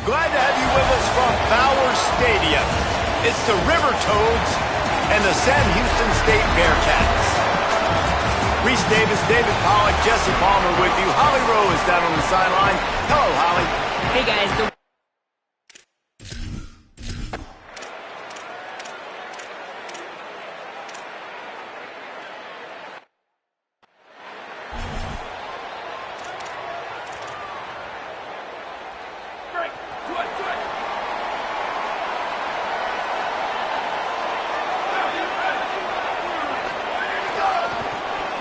Glad to have you with us from Bowers Stadium. It's the River Toads and the Sam Houston State Bearcats. Reese Davis, David Pollack, Jesse Palmer with you. Holly Rowe is down on the sideline. Hello, Holly. Hey, guys.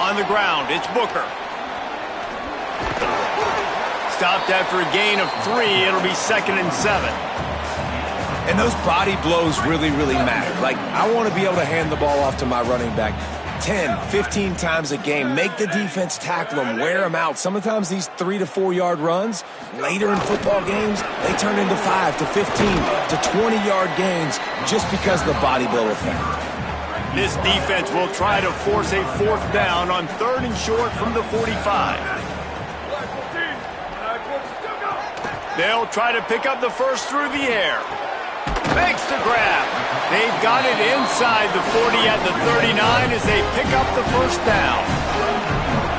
On the ground, it's Booker. Stopped after a gain of 3. It'll be 2nd and 7. And those body blows really matter. Like, I want to be able to hand the ball off to my running back 10, 15 times a game. Make the defense tackle them, wear them out. Sometimes these 3 to 4 yard runs, later in football games, they turn into 5 to 15 to 20 yard gains just because of the body blow effect. This defense will try to force a 4th down on 3rd and short from the 45. They'll try to pick up the first through the air. Makes the grab. They've got it inside the 40 at the 39 as they pick up the first down.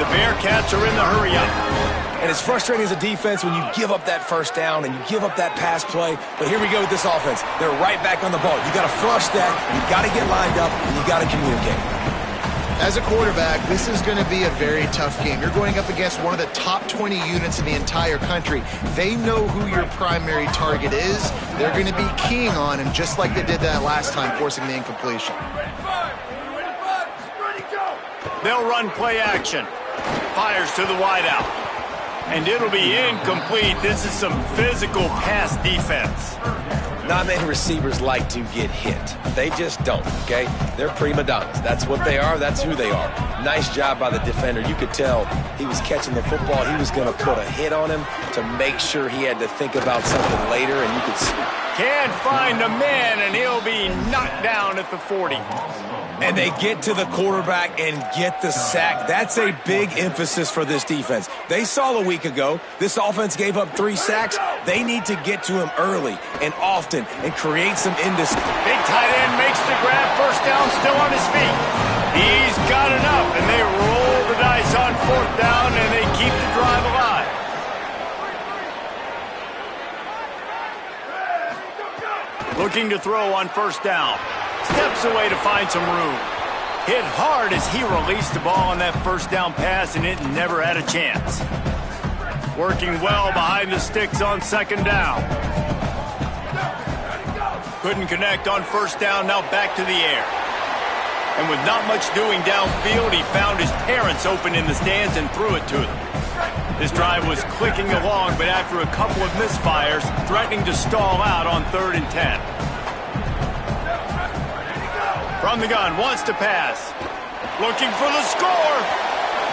The Bearcats are in the hurry-up. And it's frustrating as a defense when you give up that first down and you give up that pass play. But here we go with this offense. They're right back on the ball. You got to flush that. You got to get lined up, and you got to communicate. As a quarterback, this is going to be a very tough game. You're going up against one of the top 20 units in the entire country. They know who your primary target is. They're going to be keying on him, just like they did that last time, forcing the incompletion. They'll run play action. Fires to the wideout. And it'll be incomplete. This is some physical pass defense. Not many receivers like to get hit. They just don't, okay? They're prima donnas. That's what they are. That's who they are. Nice job by the defender. You could tell he was catching the football. He was going to put a hit on him to make sure he had to think about something later, and you could see. Can't find a man, and he'll be knocked down at the 40. And they get to the quarterback and get the sack. That's a big emphasis for this defense. They saw a week ago this offense gave up 3 sacks. They need to get to him early and often and create some indecision. Big tight end makes the grab. First down, still on his feet. He's got enough, and they roll the dice on 4th down, and they keep the drive alive. Looking to throw on 1st down. Steps away to find some room. Hit hard as he released the ball on that 1st down pass, and it never had a chance. Working well behind the sticks on 2nd down. Couldn't connect on 1st down, now back to the air. And with not much doing downfield, he found his parents open in the stands and threw it to them. This drive was clicking along, but after a couple of misfires, threatening to stall out on 3rd and 10. From the gun, wants to pass. Looking for the score.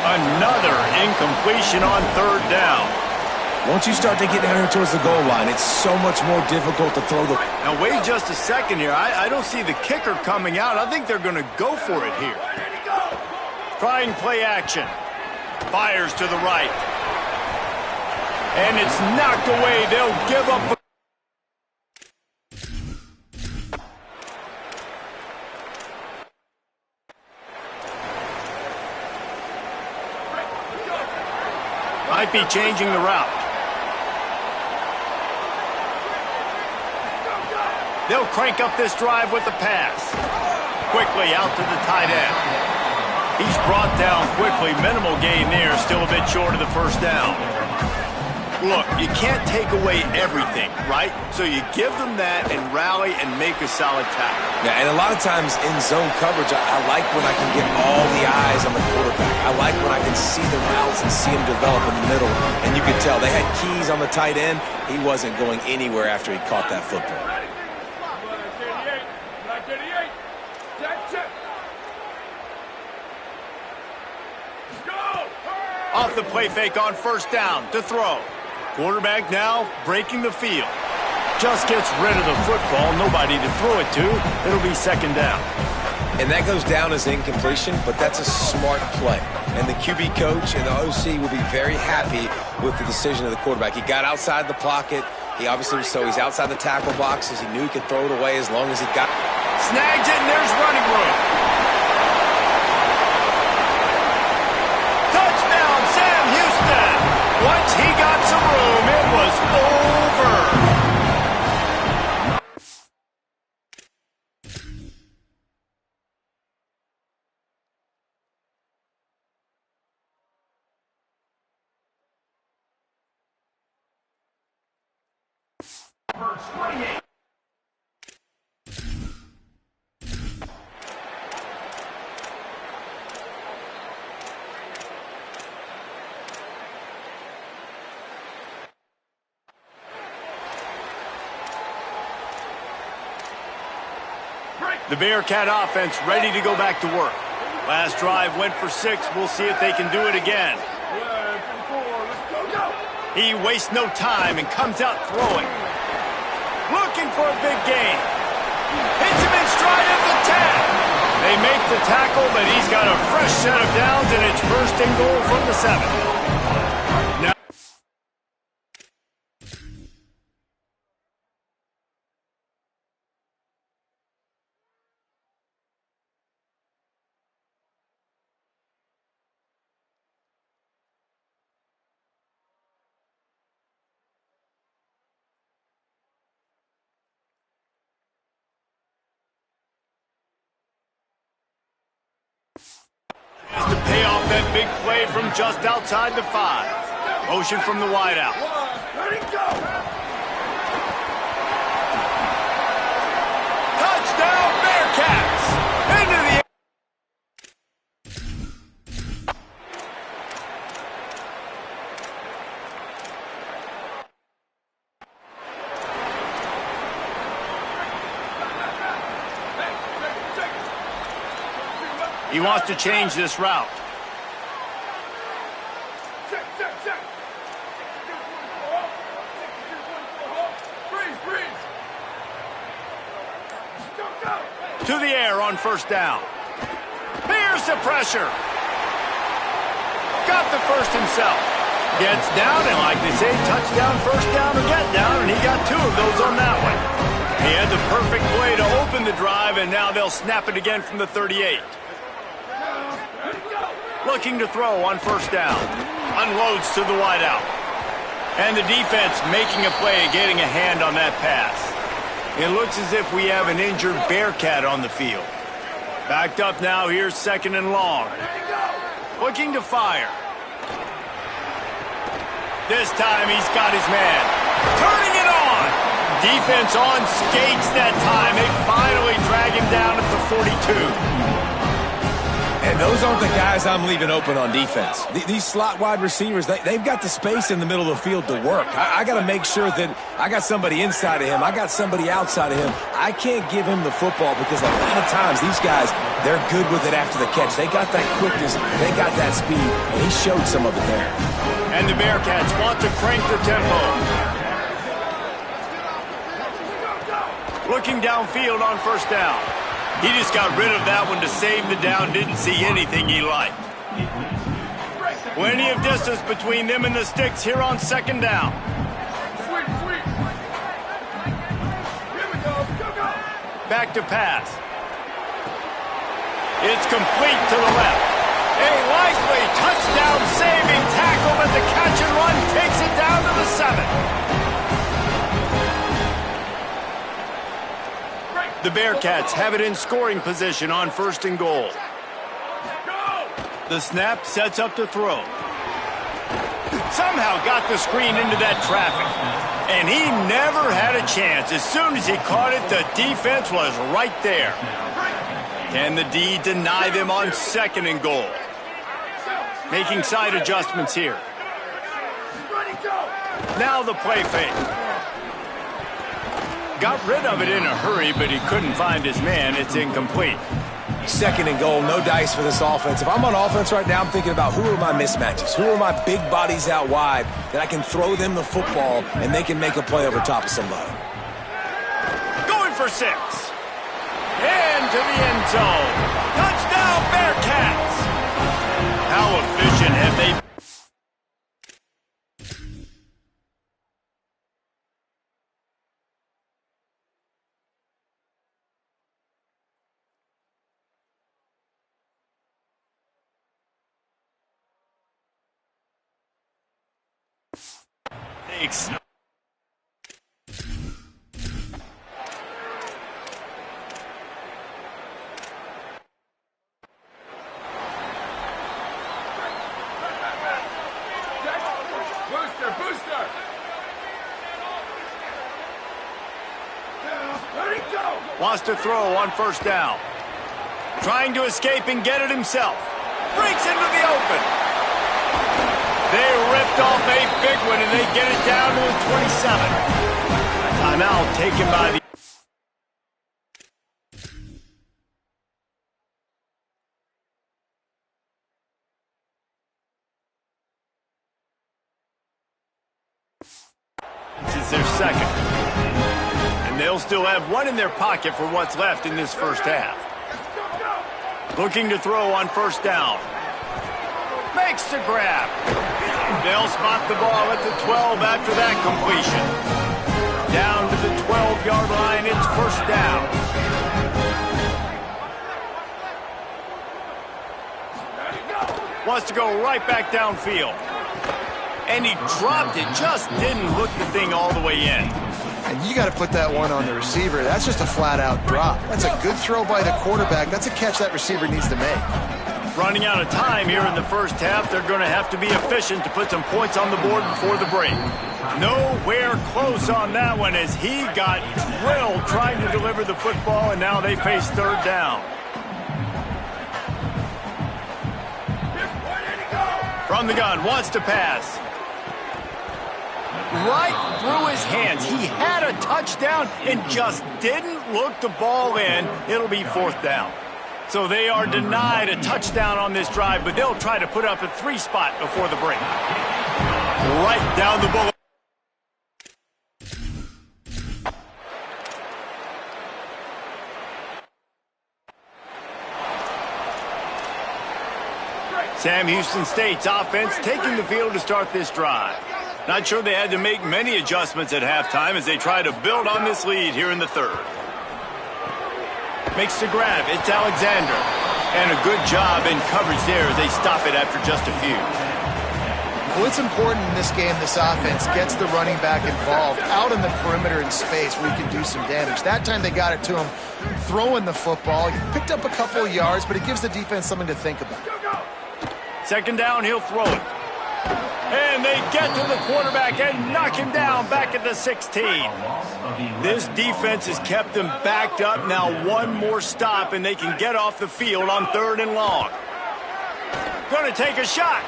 Another incompletion on 3rd down. Once you start to get down here towards the goal line, it's so much more difficult to throw the... Now, wait just a second here. I don't see the kicker coming out. I think they're going to go for it here. Trying play action. Fires to the right. And it's knocked away. They'll give up... Might be changing the route. They'll crank up this drive with the pass. Quickly out to the tight end. He's brought down quickly. Minimal gain there. Still a bit short of the 1st down. Look, you can't take away everything, right? So you give them that and rally and make a solid tackle. Yeah, and a lot of times in zone coverage, I like when I can get all the eyes on the quarterback. I like when I can see the routes and see him develop in the middle. And you could tell they had keys on the tight end. He wasn't going anywhere after he caught that football. Off the play fake on 1st down to throw. Quarterback now breaking the field. Just gets rid of the football. Nobody to throw it to. It'll be 2nd down. And that goes down as incompletion, but that's a smart play. And the QB coach and the OC will be very happy with the decision of the quarterback. He got outside the pocket. He obviously, so he's outside the tackle boxes. He knew he could throw it away as long as he got. Snags it, and there's running room. Touchdown, Sam Houston. Once he got some room, it was over. The Bearcat offense ready to go back to work. Last drive went for 6. We'll see if they can do it again. He wastes no time and comes out throwing. Looking for a big gain. Hits him in stride at the 10. They make the tackle, but he's got a fresh set of downs, and it's first and goal from the 7. Now to pay off that big play from just outside the 5. Motion from the wideout. Touchdown Bearcats! Into the He wants to change this route. To the air on first down. Here's the pressure. Got the first himself. Gets down, and like they say, touchdown, first down, or get down, and he got 2 of those on that one. He had the perfect play to open the drive, and now they'll snap it again from the 38. Looking to throw on first down. Unloads to the wideout. And the defense making a play, getting a hand on that pass. It looks as if we have an injured Bearcat on the field. Backed up now, here's second and long. Looking to fire. This time he's got his man. Turning it on. Defense on skates that time. They finally drag him down at the 42. And those aren't the guys I'm leaving open on defense. These slot wide receivers, they've got the space in the middle of the field to work. I got to make sure that I got somebody inside of him. I got somebody outside of him. I can't give him the football because a lot of times these guys, they're good with it after the catch. They got that quickness. They got that speed. And he showed some of it there. And the Bearcats want to crank their tempo. Looking downfield on first down. He just got rid of that one to save the down, didn't see anything he liked. Plenty of distance between them and the sticks here on second down. Back to pass. It's complete to the left. A likely touchdown-saving tackle, but the catch and run takes it down to the 7. The Bearcats have it in scoring position on first and goal. The snap sets up to throw. Somehow got the screen into that traffic. And he never had a chance. As soon as he caught it, the defense was right there. Can the D deny them on second and goal? Making side adjustments here. Now the play fake. Got rid of it in a hurry, but he couldn't find his man. It's incomplete. Second and goal, no dice for this offense. If I'm on offense right now, I'm thinking about who are my mismatches? Who are my big bodies out wide that I can throw them the football and they can make a play over top of somebody? Going for 6. Into the end zone. Touchdown, Bearcats! How efficient have they been? mistakes. Wants to throw on first down. Trying to escape and get it himself. Breaks into the open. They ripped off a big one, and they get it down to the 27. Timeout taken by the... This is their second. And they'll still have one in their pocket for what's left in this first half. Looking to throw on first down. Makes the grab. They'll spot the ball at the 12 after that completion. Down to the 12-yard line, it's first down. Wants to go right back downfield. And he dropped it, just didn't hook the thing all the way in. And you got to put that one on the receiver. That's just a flat-out drop. That's a good throw by the quarterback. That's a catch that receiver needs to make. Running out of time here in the first half, they're going to have to be efficient to put some points on the board before the break. Nowhere close on that one as he got drilled trying to deliver the football, and now they face third down. From the gun, wants to pass. Right through his hands. He had a touchdown and just didn't look the ball in. It'll be fourth down. So they are denied a touchdown on this drive, but they'll try to put up a 3 spot before the break. Right down the bullet. Sam Houston State's offense taking the field to start this drive. Not sure they had to make many adjustments at halftime as they try to build on this lead here in the third. Makes the grab. It's Alexander. And a good job in coverage there as they stop it after just a few. Well, it's important in this game, this offense gets the running back involved out in the perimeter in space where he can do some damage. That time they got it to him throwing the football. He picked up a couple of yards, but it gives the defense something to think about. Second down, he'll throw it. And they get to the quarterback and knock him down back at the 16. This defense has kept them backed up. Now one more stop and they can get off the field on third and long. Going to take a shot.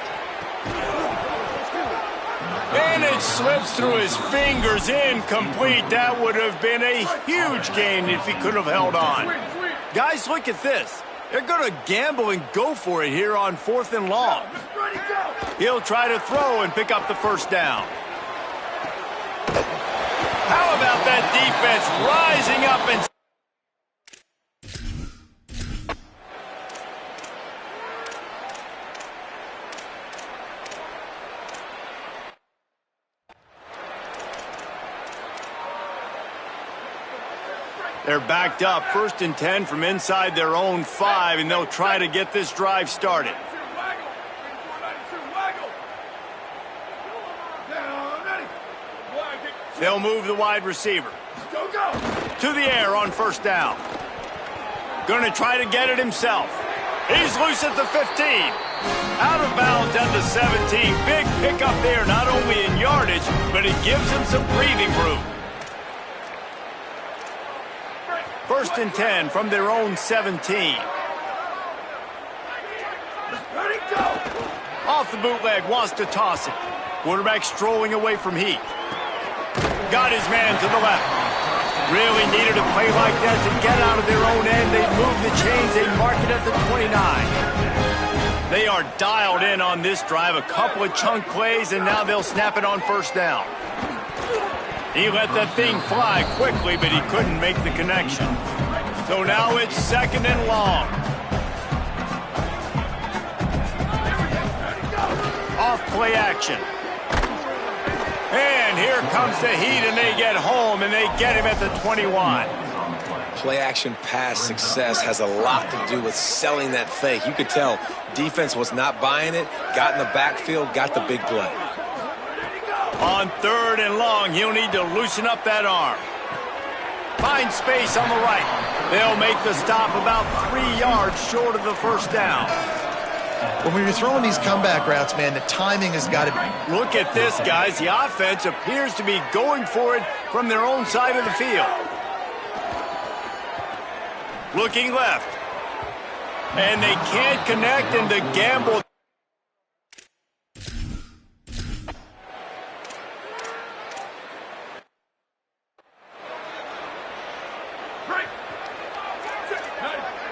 And it slips through his fingers, incomplete. That would have been a huge gain if he could have held on. Guys, look at this. They're going to gamble and go for it here on fourth and long. He'll try to throw and pick up the first down. How about that defense rising up and... They're backed up, 1st and 10 from inside their own 5, and they'll try to get this drive started. They'll move the wide receiver. To the air on first down. Going to try to get it himself. He's loose at the 15. Out of bounds at the 17. Big pickup there, not only in yardage, but it gives him some breathing room. 1st and 10 from their own 17. Off the bootleg, wants to toss it. Quarterback strolling away from Heat. Got his man to the left. Really needed a play like that to get out of their own end. They move the chains. They mark it at the 29. They are dialed in on this drive. A couple of chunk plays, and now they'll snap it on first down. He let that thing fly quickly, but he couldn't make the connection. So now it's 2nd and long. Off play action. And here comes the Heat, and they get home, and they get him at the 21. Play action pass success has a lot to do with selling that fake. You could tell defense was not buying it, got in the backfield, got the big play. On 3rd and long, he'll need to loosen up that arm. Find space on the right. They'll make the stop about 3 yards short of the first down. When you're throwing these comeback routes, man, the timing has got to be. Look at this, guys. The offense appears to be going for it from their own side of the field. Looking left. And they can't connect, and the gamble.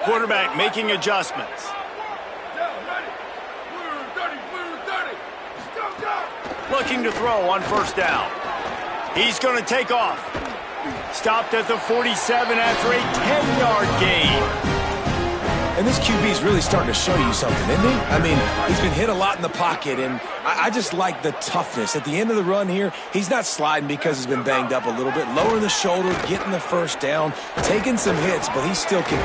Quarterback making adjustments. Looking to throw on first down. He's going to take off. Stopped at the 47 after a 10-yard gain. And this QB is really starting to show you something, isn't he? I mean, he's been hit a lot in the pocket, and I just like the toughness. At the end of the run here, he's not sliding because he's been banged up a little bit. Lowering the shoulder, getting the first down, taking some hits, but he still can.